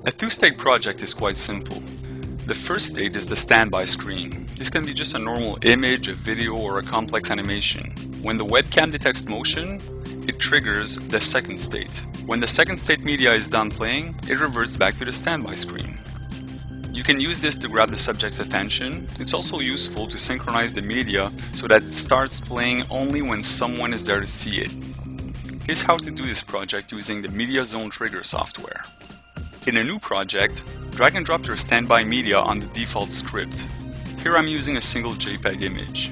A two-stage project is quite simple. The first stage is the standby screen. This can be just a normal image, a video, or a complex animation. When the webcam detects motion, it triggers the second state. When the second state media is done playing, it reverts back to the standby screen. You can use this to grab the subject's attention. It's also useful to synchronize the media so that it starts playing only when someone is there to see it. Here's how to do this project using the Media Zone Trigger software. In a new project, drag and drop your standby media on the default script. Here I'm using a single JPEG image.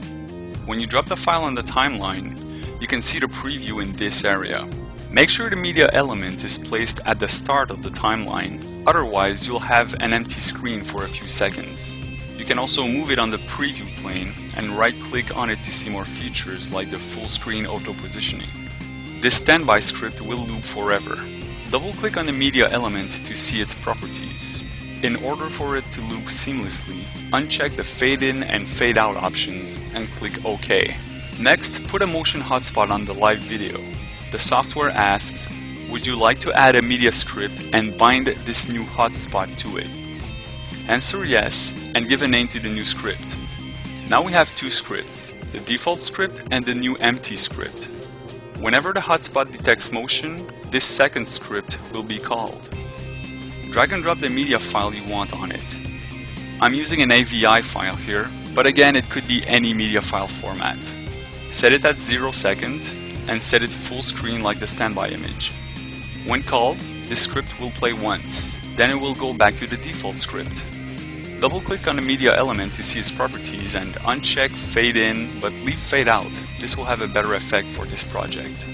When you drop the file on the timeline, you can see the preview in this area. Make sure the media element is placed at the start of the timeline, otherwise you'll have an empty screen for a few seconds. You can also move it on the preview plane and right-click on it to see more features like the full screen auto-positioning. This standby script will loop forever. Double-click on the media element to see its properties. In order for it to loop seamlessly, uncheck the fade in and fade out options and click OK. Next, put a motion hotspot on the live video. The software asks, would you like to add a media script and bind this new hotspot to it? Answer yes and give a name to the new script. Now we have two scripts, the default script and the new empty script. Whenever the hotspot detects motion, this second script will be called. Drag and drop the media file you want on it. I'm using an AVI file here, but again it could be any media file format. Set it at 0 second and set it full screen like the standby image. When called, this script will play once, then it will go back to the default script. Double-click on the media element to see its properties and uncheck fade in but leave fade out. This will have a better effect for this project.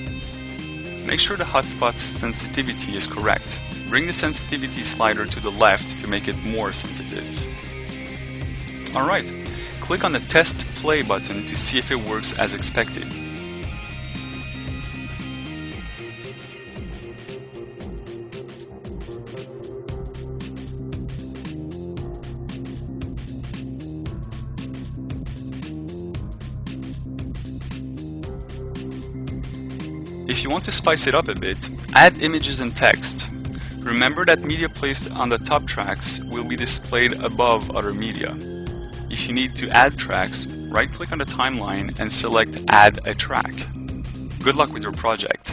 Make sure the hotspot's sensitivity is correct. Bring the sensitivity slider to the left to make it more sensitive. Alright, click on the Test Play button to see if it works as expected. If you want to spice it up a bit, add images and text. Remember that media placed on the top tracks will be displayed above other media. If you need to add tracks, right-click on the timeline and select Add a Track. Good luck with your project.